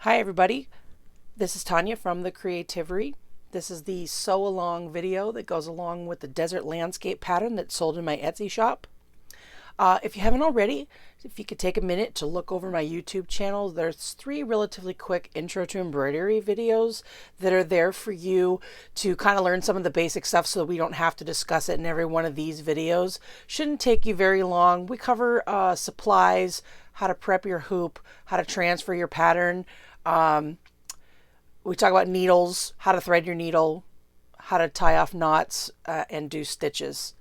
Hi everybody, this is Tanya from the Creativerie. This is the sew along video that goes along with the desert landscape pattern that's sold in my Etsy shop. If you haven't already, if you could take a minute to look over my YouTube channel, there's 3 relatively quick intro to embroidery videos that are there for you to kind of learn some of the basic stuff so that we don't have to discuss it in every one of these videos. Shouldn't take you very long. We cover supplies, how to prep your hoop, how to transfer your pattern. We talk about needles, how to thread your needle, how to tie off knots, and do stitches.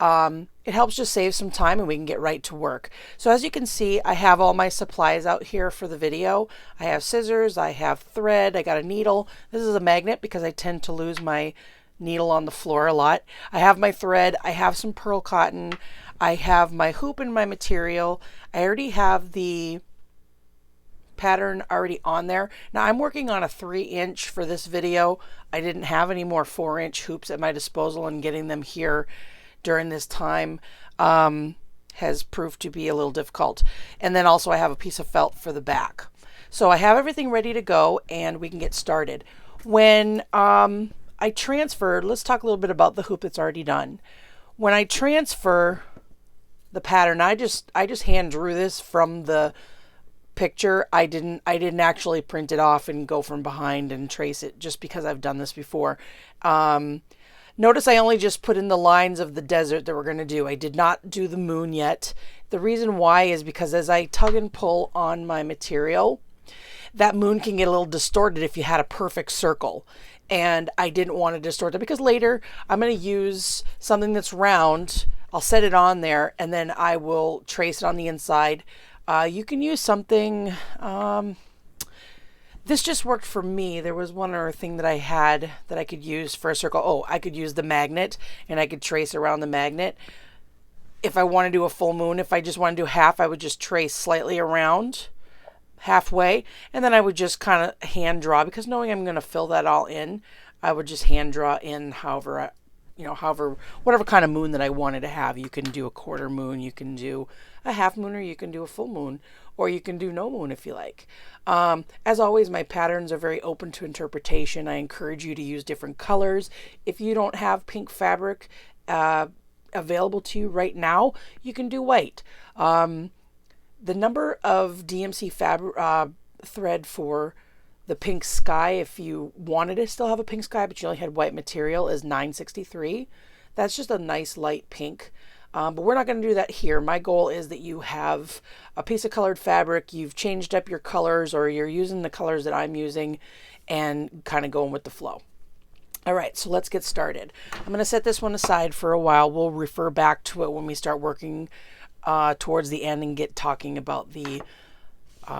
It helps just save some time and we can get right to work. So as you can see, I have all my supplies out here for the video. I have scissors, I have thread, I got a needle. This is a magnet because I tend to lose my needle on the floor a lot. I have my thread, I have some pearl cotton, I have my hoop and my material. I already have the pattern already on there. Now I'm working on a 3-inch for this video. I didn't have any more 4-inch hoops at my disposal, and getting them here during this time has proved to be a little difficult. And then also I have a piece of felt for the back. So I have everything ready to go and we can get started. When I transferred, let's talk a little bit about the hoop that's already done. When I transfer the pattern, I just hand drew this from the picture. I didn't actually print it off and go from behind and trace it, just because I've done this before. Notice I only just put in the lines of the desert that we're going to do. I did not do the moon yet. The reason why is because as I tug and pull on my material, that moon can get a little distorted if you had a perfect circle. And I didn't want to distort it because later I'm going to use something that's round. I'll set it on there and then I will trace it on the inside. You can use something, this just worked for me. There was one other thing that I had that I could use for a circle. Oh, I could use the magnet and I could trace around the magnet. If I want to do a full moon, if I just want to do half, I would just trace slightly around halfway. And then I would just kind of hand draw, because knowing I'm going to fill that all in, I would just hand draw in however, whatever kind of moon that I wanted to have. You can do a quarter moon, you can do a half moon, or you can do a full moon, or you can do no moon if you like. As always, my patterns are very open to interpretation. I encourage you to use different colors. If you don't have pink fabric available to you right now, you can do white. The number of DMC fabric thread for the pink sky, if you wanted to still have a pink sky but you only had white material, is 963. That's just a nice light pink. But we're not going to do that here. My goal is that you have a piece of colored fabric, you've changed up your colors, or you're using the colors that I'm using and kind of going with the flow. All right, so let's get started. I'm going to set this one aside for a while. We'll refer back to it when we start working towards the end and get talking about the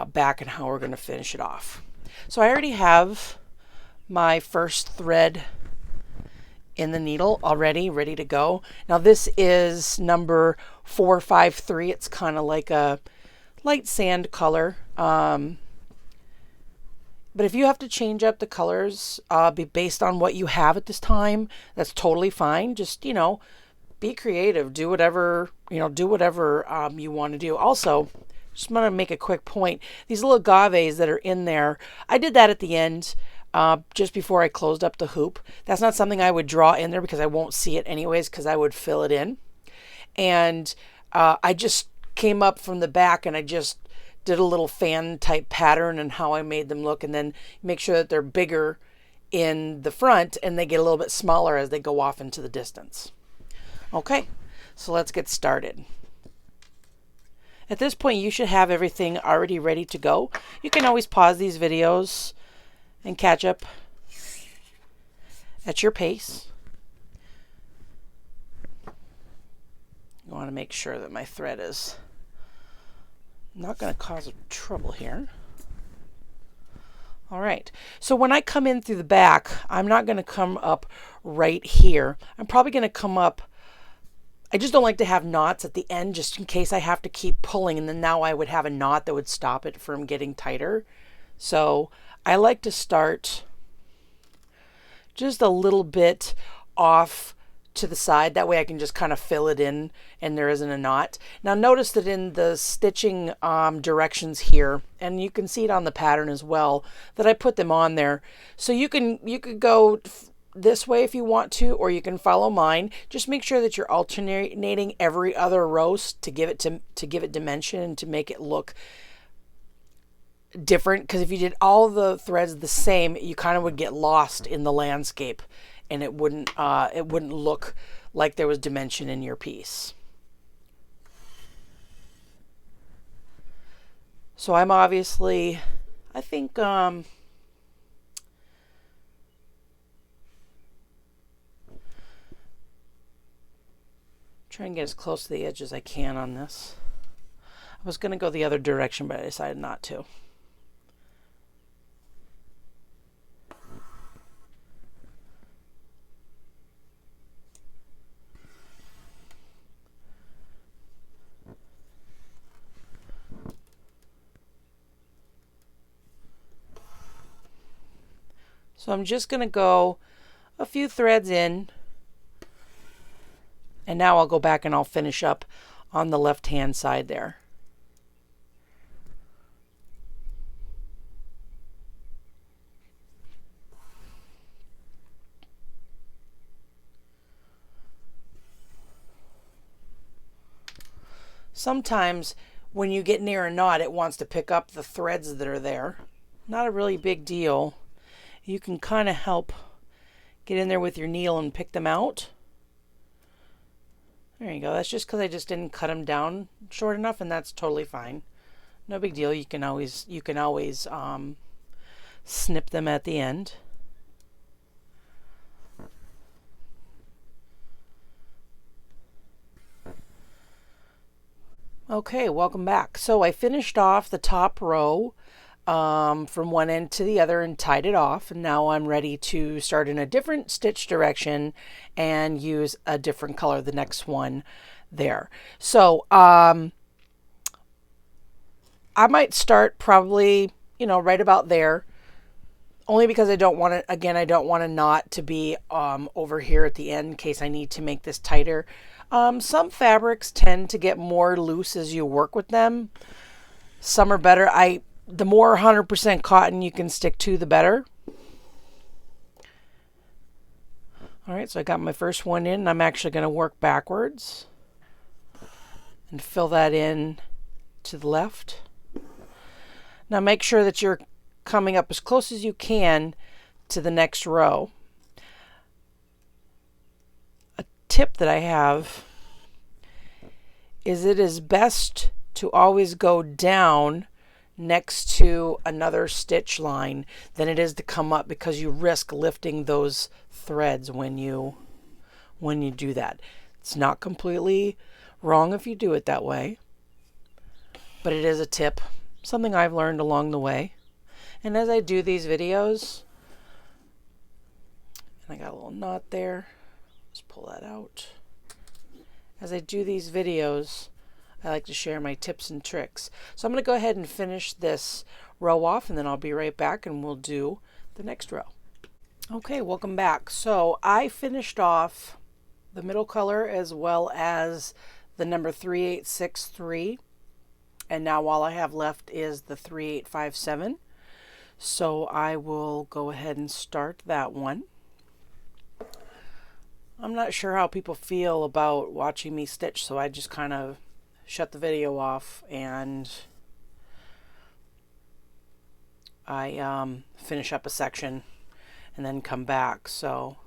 back and how we're going to finish it off. So I already have my first thread in the needle already ready to go. Now this is number 453. It's kind of like a light sand color. But if you have to change up the colors based on what you have at this time, that's totally fine. Just, be creative. Do whatever, you want to do. Also, just want to make a quick point. These little agaves that are in there, I did that at the end just before I closed up the hoop. That's not something I would draw in there because I won't see it anyways, because I would fill it in. And I just came up from the back and I just did a little fan type pattern and how I made them look, and then make sure that they're bigger in the front and they get a little bit smaller as they go off into the distance. Okay, so let's get started. At this point, you should have everything already ready to go. You can always pause these videos and catch up at your pace. You want to make sure that my thread is not going to cause trouble here. All right, so when I come in through the back, I'm not going to come up right here. I'm probably going to come up, I just don't like to have knots at the end just in case I have to keep pulling, and then now I would have a knot that would stop it from getting tighter. So I like to start just a little bit off to the side. That way I can just kind of fill it in and there isn't a knot. Now notice that in the stitching directions here, and you can see it on the pattern as well, that I put them on there. So you could go this way if you want to, or you can follow mine. Just make sure that you're alternating every other row to give it dimension and to make it look different, because if you did all the threads the same, you kind of would get lost in the landscape and it wouldn't look like there was dimension in your piece. So I'm obviously, I think try and get as close to the edge as I can on this. I was going to go the other direction, but I decided not to. So I'm just going to go a few threads in, and now I'll go back and I'll finish up on the left hand side there. Sometimes when you get near a knot, it wants to pick up the threads that are there. Not a really big deal. You can kind of help get in there with your needle and pick them out. There you go. That's just because I just didn't cut them down short enough, and that's totally fine. No big deal. You can always snip them at the end. Okay, welcome back. So I finished off the top row from one end to the other and tied it off, and now I'm ready to start in a different stitch direction and use a different color, the next one there. So I might start probably, right about there, only because I don't want to, again, I don't want a knot to be over here at the end in case I need to make this tighter. Some fabrics tend to get more loose as you work with them. Some are better. The more 100% cotton you can stick to, the better. All right, so I got my first one in, and I'm actually going to work backwards and fill that in to the left. Now make sure that you're coming up as close as you can to the next row. A tip that I have is it is best to always go down next to another stitch line than it is to come up, because you risk lifting those threads when you do that. It's not completely wrong if you do it that way, but it is a tip, something I've learned along the way. And as I do these videos, and I got a little knot there, let's pull that out. As I do these videos, I like to share my tips and tricks. So I'm going to go ahead and finish this row off, and then I'll be right back and we'll do the next row. Okay, welcome back. So I finished off the middle color as well as the number 3863, and now all I have left is the 3857. So I will go ahead and start that one. I'm not sure how people feel about watching me stitch, so I just kind of shut the video off and I finish up a section and then come back. So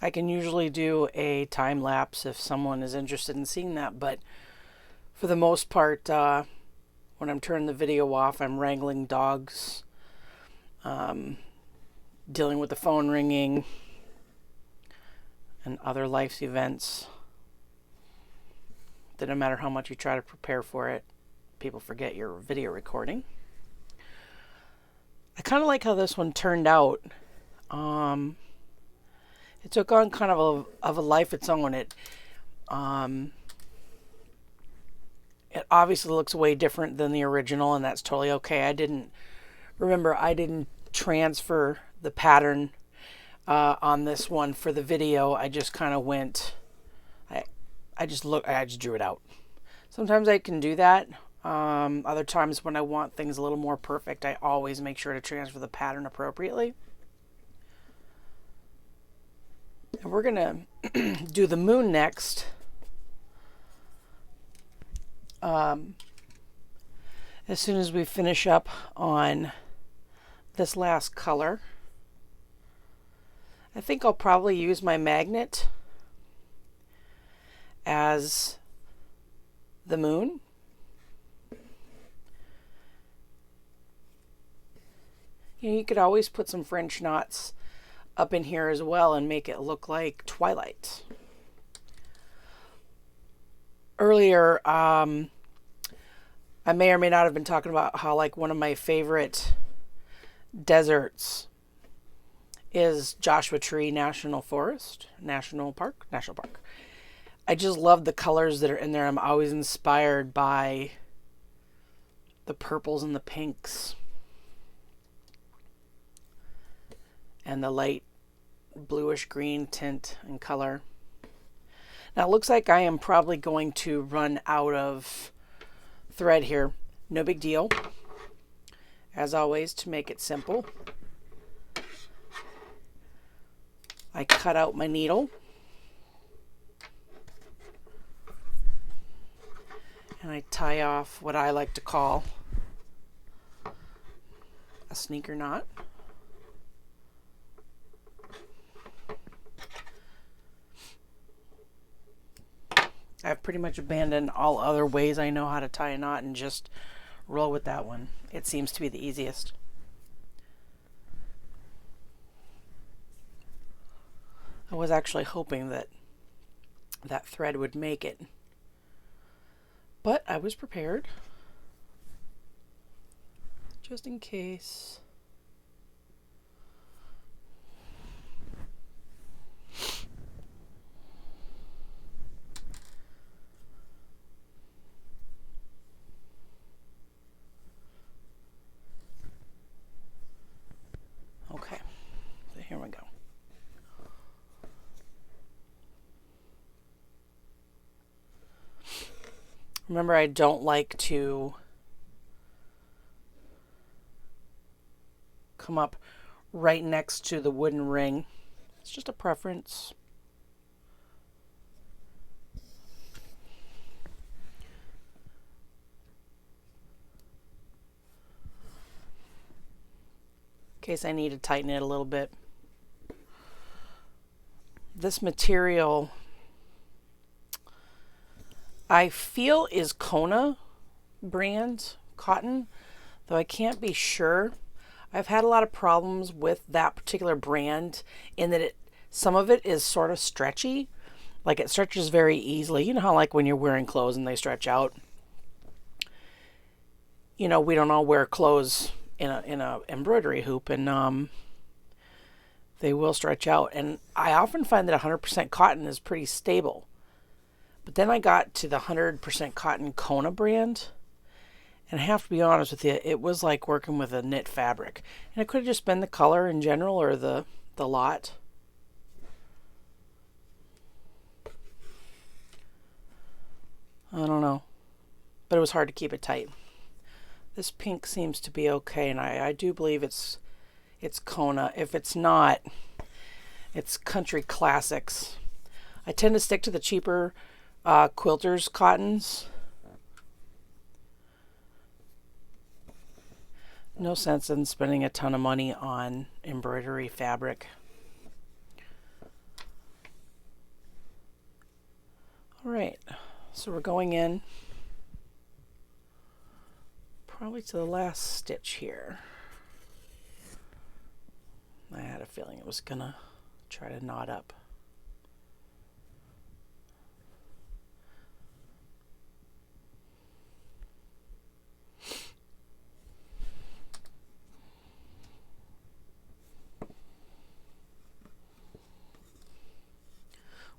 I can usually do a time lapse if someone is interested in seeing that, but for the most part, when I'm turning the video off, I'm wrangling dogs, dealing with the phone ringing, and other life's events that no matter how much you try to prepare for it, people forget you're video recording. I kind of like how this one turned out. It took on kind of a life its own. It obviously looks way different than the original, and that's totally okay. I didn't transfer the pattern on this one for the video. I just kind of went, I just drew it out. Sometimes I can do that. Other times when I want things a little more perfect, I always make sure to transfer the pattern appropriately. And we're going to do the moon next. As soon as we finish up on this last color. I think I'll probably use my magnet as the moon. You could always put some French knots up in here as well and make it look like twilight. Earlier, I may or may not have been talking about how like one of my favorite deserts is Joshua Tree National Park. I just love the colors that are in there. I'm always inspired by the purples and the pinks and the light bluish green tint and color. Now it looks like I am probably going to run out of thread here. No big deal. As always, to make it simple, I cut out my needle and I tie off what I like to call a sneaker knot. I've pretty much abandoned all other ways I know how to tie a knot and just roll with that one. It seems to be the easiest. I was actually hoping that that thread would make it, but I was prepared just in case. Okay, so here we go. Remember, I don't like to come up right next to the wooden ring. It's just a preference. In case I need to tighten it a little bit. This material I feel is Kona brand cotton, though I can't be sure. I've had a lot of problems with that particular brand in that some of it is sort of stretchy. Like it stretches very easily. You know how like when you're wearing clothes and they stretch out? You know, we don't all wear clothes in a embroidery hoop, and they will stretch out. And I often find that 100% cotton is pretty stable. But then I got to the 100% cotton Kona brand, and I have to be honest with you, it was like working with a knit fabric. And it could have just been the color in general or the lot. I don't know. But it was hard to keep it tight. This pink seems to be okay, and I do believe it's Kona. If it's not, it's Country Classics. I tend to stick to the cheaper quilters cottons. No sense in spending a ton of money on embroidery fabric. All right, so we're going in probably to the last stitch here. I had a feeling it was gonna try to knot up.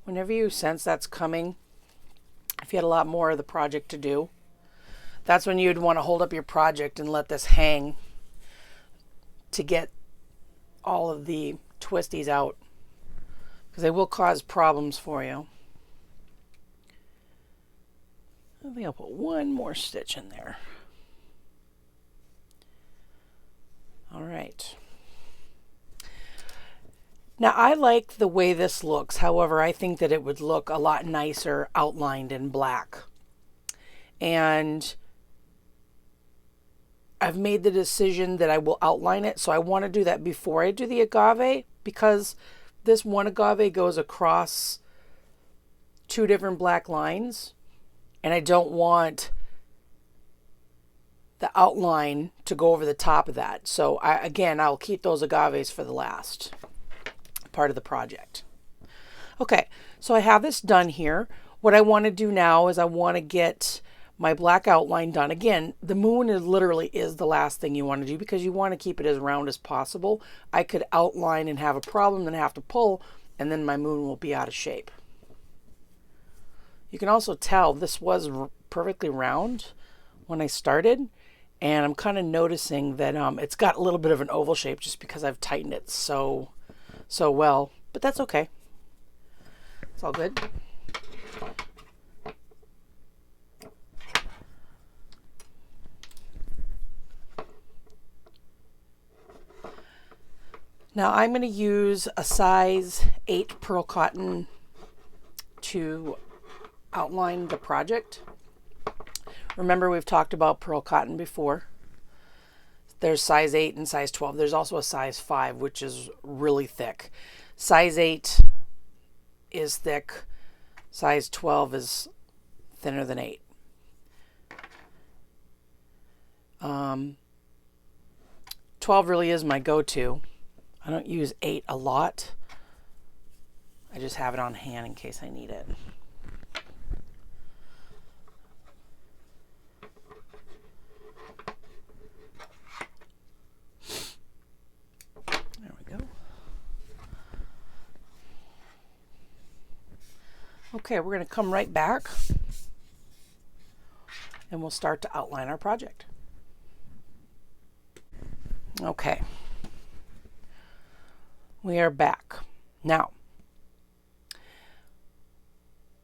Whenever you sense that's coming, if you had a lot more of the project to do, that's when you'd want to hold up your project and let this hang to get all of the twist these out because they will cause problems for you. I think I'll put one more stitch in there. All right. Now I like the way this looks. However, I think that it would look a lot nicer outlined in black. And I've made the decision that I will outline it. So I want to do that before I do the agave, because this one agave goes across two different black lines. And I don't want the outline to go over the top of that. So I'll keep those agaves for the last part of the project. Okay, so I have this done here. What I want to do now is I want to get my black outline done. Again, the moon literally is the last thing you want to do because you want to keep it as round as possible. I could outline and have a problem and have to pull, and then my moon will be out of shape. You can also tell this was perfectly round when I started, and I'm kind of noticing that it's got a little bit of an oval shape just because I've tightened it so well, but that's okay. It's all good. Now I'm going to use a size 8 pearl cotton to outline the project. Remember, we've talked about pearl cotton before. There's size 8 and size 12. There's also a size 5, which is really thick. Size 8 is thick. Size 12 is thinner than 8. 12 really is my go-to. I don't use 8 a lot. I just have it on hand in case I need it. There we go. Okay, we're going to come right back and we'll start to outline our project. Okay. We are back. Now,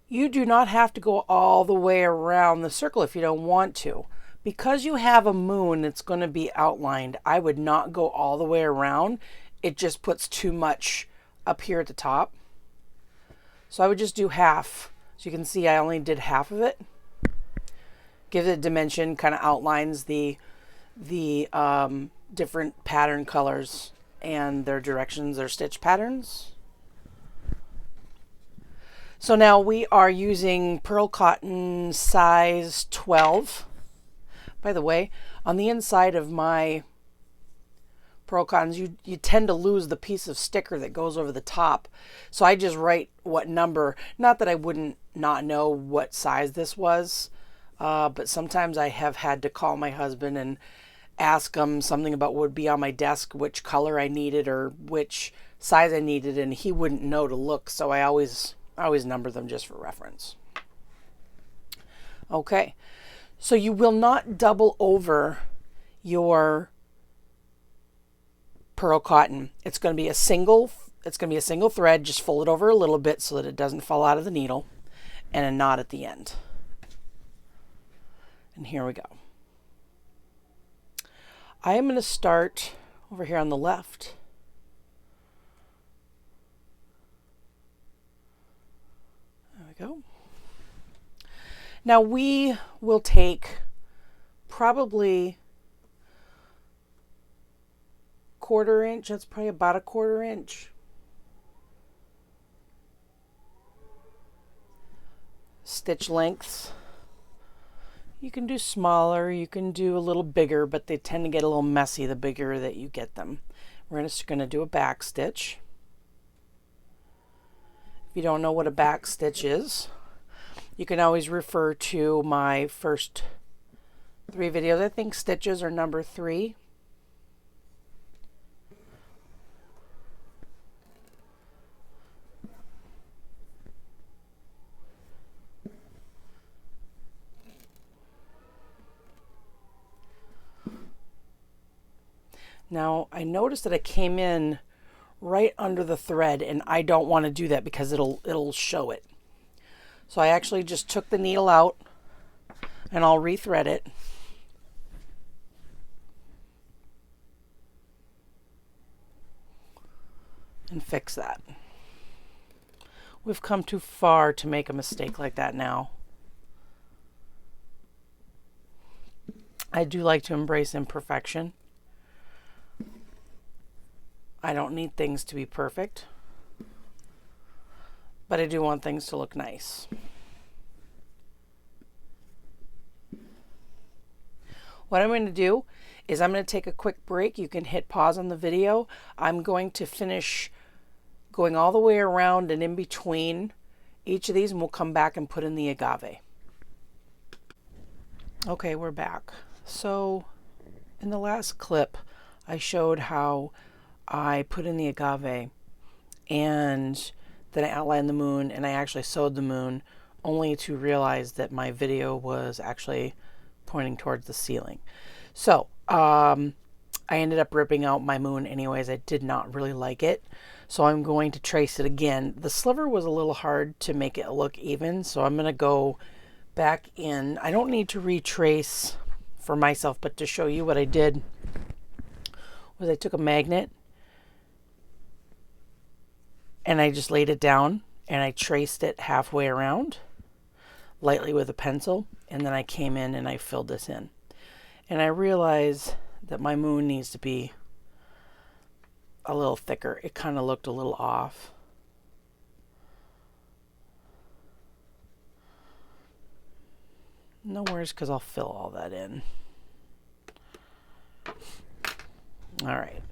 you do not have to go all the way around the circle if you don't want to. Because you have a moon that's going to be outlined, I would not go all the way around. It just puts too much up here at the top. So I would just do half. So you can see I only did half of it. Gives it dimension, kind of outlines the different pattern colors and their directions, their stitch patterns. So now we are using pearl cotton size 12. By the way, on the inside of my pearl cottons, you tend to lose the piece of sticker that goes over the top. So I just write what number. Not that I wouldn't not know what size this was, but sometimes I have had to call my husband and ask him something about what would be on my desk, which color I needed or which size I needed, and he wouldn't know to look. So I always number them just for reference. Okay, so you will not double over your pearl cotton. It's going to be a single thread. Just fold it over a little bit so that it doesn't fall out of the needle, and a knot at the end. And here we go. I am going to start over here on the left. There we go. Now we will take probably 1/4 inch. That's probably about 1/4 inch. Stitch lengths. You can do smaller, you can do a little bigger, but they tend to get a little messy the bigger that you get them. We're just going to do a back stitch. If you don't know what a back stitch is, you can always refer to my first 3 videos. I think stitches are number 3. Now I noticed that I came in right under the thread, and I don't want to do that because it'll show it. So I actually just took the needle out, and I'll rethread it. And fix that. We've come too far to make a mistake like that now. I do like to embrace imperfection. I don't need things to be perfect, but I do want things to look nice. What I'm going to do is I'm going to take a quick break. You can hit pause on the video. I'm going to finish going all the way around and in between each of these, and we'll come back and put in the agave. Okay, we're back. So in the last clip, I showed how I put in the agave and then I outlined the moon and I actually sewed the moon, only to realize that my video was actually pointing towards the ceiling. So I ended up ripping out my moon anyways. I did not really like it. So I'm going to trace it again. The sliver was a little hard to make it look even, so I'm going to go back in. I don't need to retrace for myself, but to show you what I did was I took a magnet and I just laid it down and I traced it halfway around lightly with a pencil, and then I came in and I filled this in. And I realized that my moon needs to be a little thicker. It kind of looked a little off. No worries, because I'll fill all that in. All right.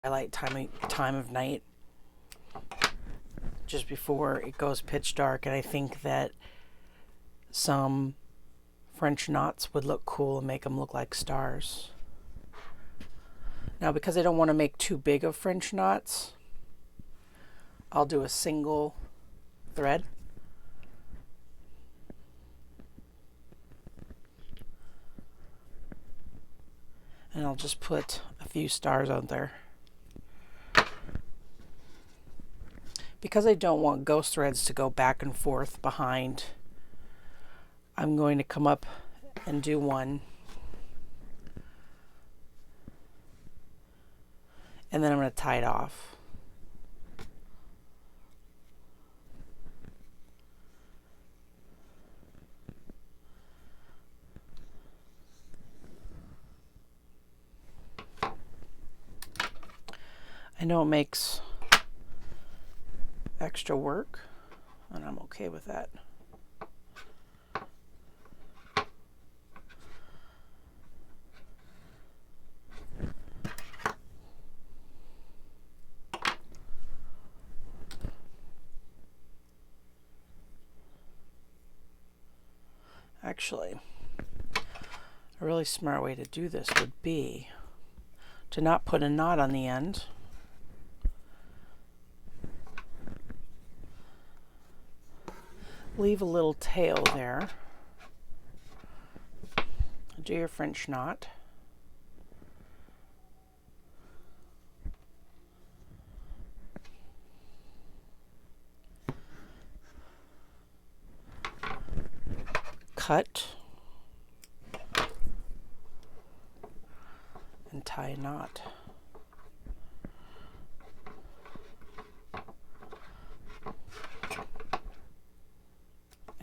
Twilight time of night, just before it goes pitch dark, and I think that some French knots would look cool and make them look like stars. Now, because I don't want to make too big of French knots, I'll do a single thread. And I'll just put a few stars out there. Because I don't want ghost threads to go back and forth behind, I'm going to come up and do one. And then I'm going to tie it off. I know it makes extra work, and I'm okay with that. Actually, a really smart way to do this would be to not put a knot on the end. Leave a little tail there. Do your French knot. Cut and tie a knot.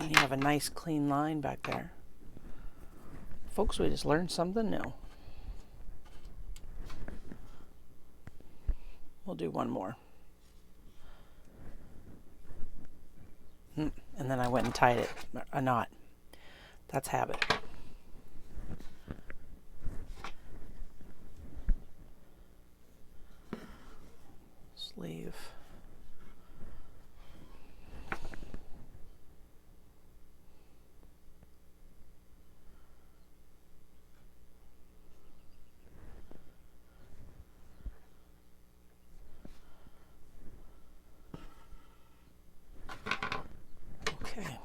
And you have a nice clean line back there. Folks, we just learned something new. We'll do one more. And then I went and tied it, a knot. That's habit. Sleeve. Okay.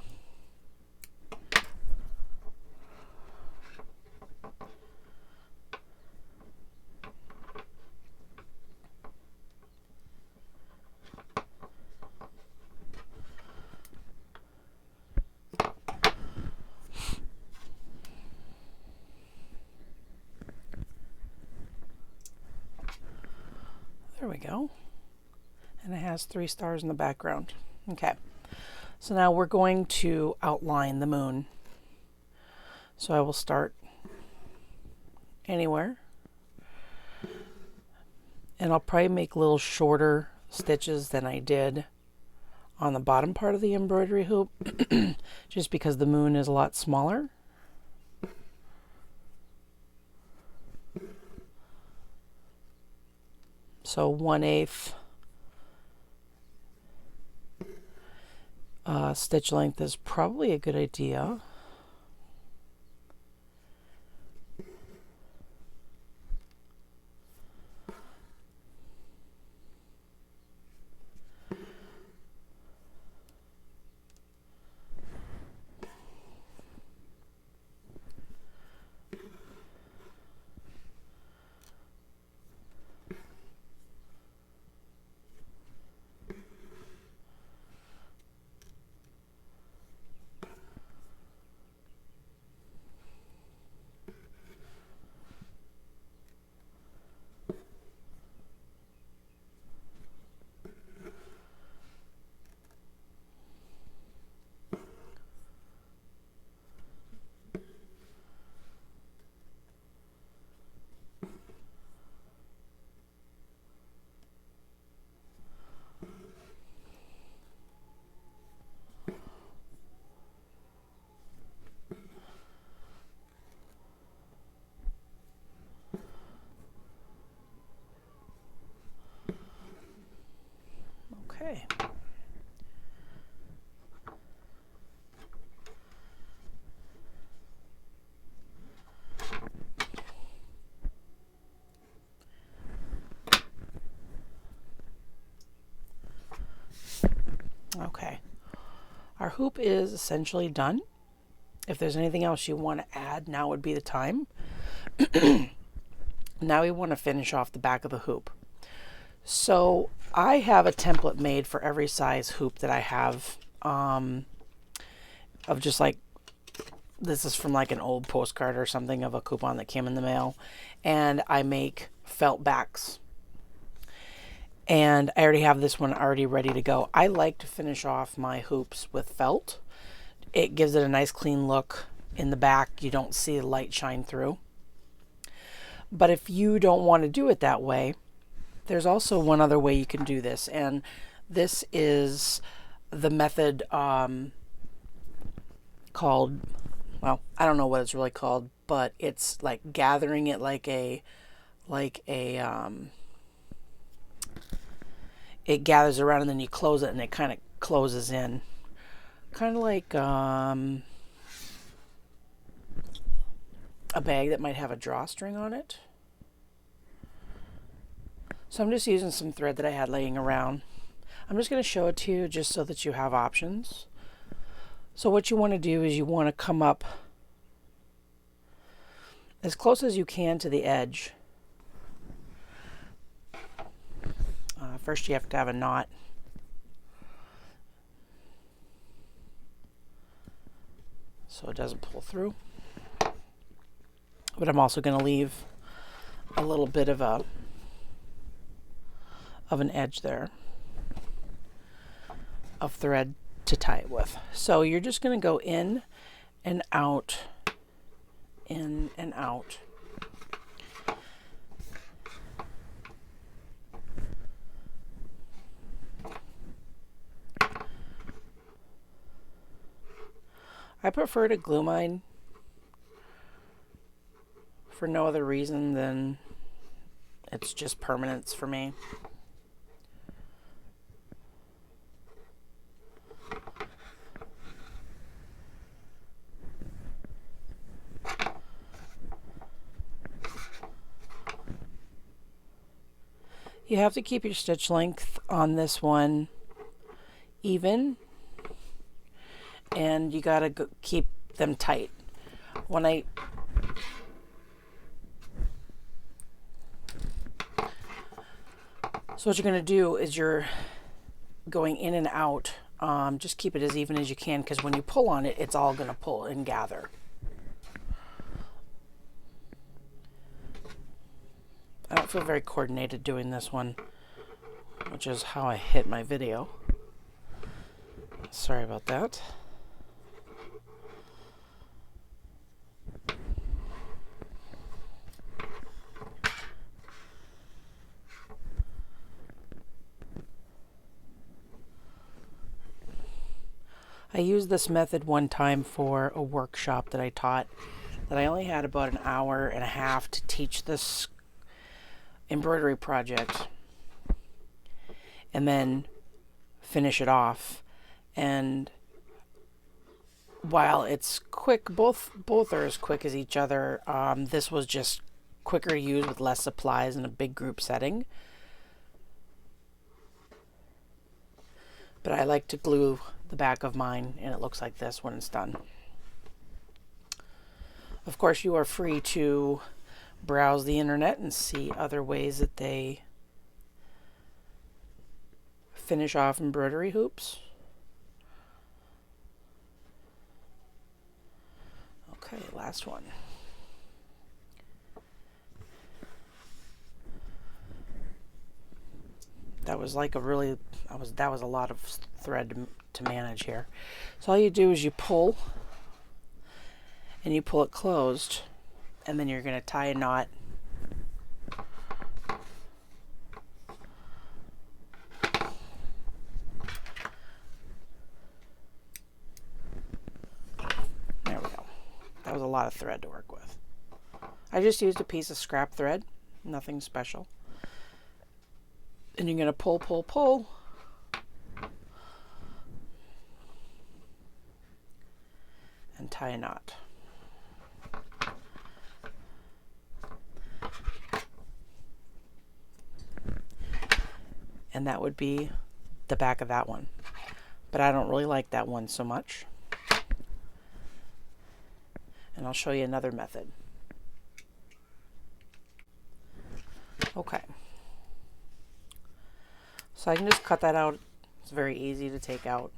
There we go. And it has 3 stars in the background. Okay. So now we're going to outline the moon. So I will start anywhere. And I'll probably make little shorter stitches than I did on the bottom part of the embroidery hoop, just because the moon is a lot smaller. So 1/8 stitch length is probably a good idea. Okay. Okay. Our hoop is essentially done. If there's anything else you want to add, now would be the time. Now we want to finish off the back of the hoop. So I have a template made for every size hoop that I have, of just like, this is from like an old postcard or something of a coupon that came in the mail. And I make felt backs. And I already have this one already ready to go. I like to finish off my hoops with felt. It gives it a nice clean look in the back. You don't see the light shine through. But if you don't want to do it that way, There's also one other way you can do this, and this is the method called, well, I don't know what it's really called, but it's like gathering it like a it gathers around and then you close it and it kind of closes in, kind of like a bag that might have a drawstring on it. So I'm just using some thread that I had laying around. I'm just going to show it to you just so that you have options. So what you want to do is you want to come up as close as you can to the edge. First you have to have a knot. So it doesn't pull through. But I'm also going to leave a little bit of an edge there of thread to tie it with. So you're just going to go in and out, in and out. I prefer to glue mine for no other reason than it's just permanence for me. You have to keep your stitch length on this one even, and you gotta keep them tight. So what you're going to do is you're going in and out. Just keep it as even as you can, because when you pull on it, it's all going to pull and gather. I don't feel very coordinated doing this one, which is how I hit my video. Sorry about that. I used this method one time for a workshop that I taught, that I only had about an hour and a half to teach this embroidery project and then finish it off. And while it's quick, both are as quick as each other. This was just quicker to use with less supplies in a big group setting. But I like to glue the back of mine, and it looks like this when it's done. Of course, you are free to browse the internet and see other ways that they finish off embroidery hoops. Okay, last one. That was like that was a lot of thread to manage here. So all you do is you pull, and you pull it closed, and then you're going to tie a knot. There we go. That was a lot of thread to work with. I just used a piece of scrap thread, nothing special. And you're going to pull, pull, pull. And tie a knot. And that would be the back of that one. But I don't really like that one so much. And I'll show you another method. Okay. So I can just cut that out. It's very easy to take out.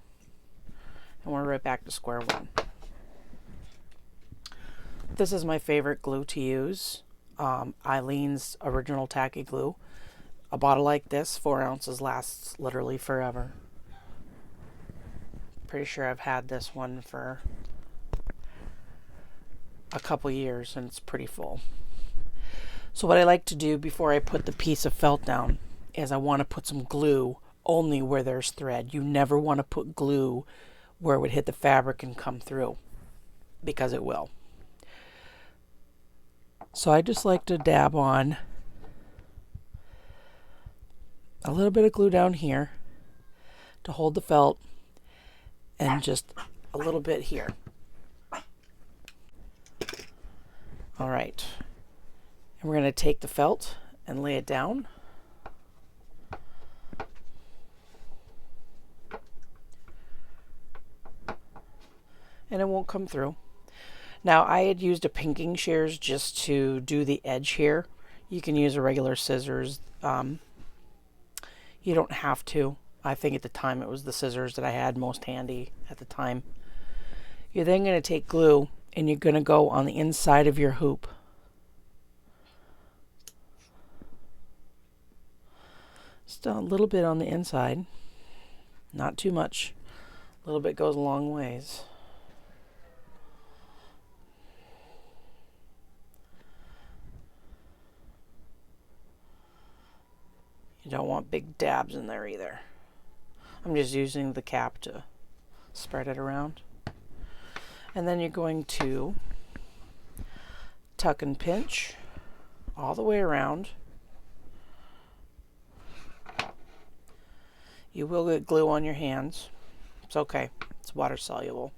And we're right back to square one. This is my favorite glue to use. Eileen's Original Tacky Glue. A bottle like this, 4 ounces, lasts literally forever. Pretty sure I've had this one for a couple years and it's pretty full. So what I like to do before I put the piece of felt down is I want to put some glue only where there's thread. You never want to put glue where it would hit the fabric and come through, because it will. So I just like to dab on a little bit of glue down here to hold the felt, and just a little bit here. All right. And we're going to take the felt and lay it down. And it won't come through. Now, I had used a pinking shears just to do the edge here. You can use a regular scissors. You don't have to. I think at the time it was the scissors that I had most handy at the time. You're then going to take glue and you're going to go on the inside of your hoop. Just a little bit on the inside. Not too much. A little bit goes a long ways. You don't want big dabs in there either. I'm just using the cap to spread it around. And then you're going to tuck and pinch all the way around. You will get glue on your hands. It's okay. It's water soluble.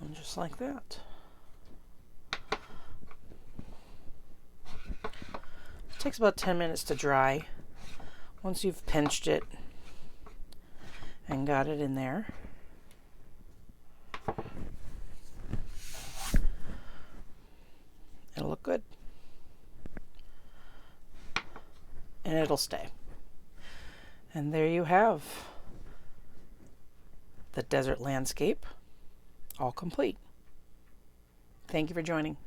And just like that. It takes about 10 minutes to dry. Once you've pinched it and got it in there, it'll look good. And it'll stay. And there you have the desert landscape all complete. Thank you for joining.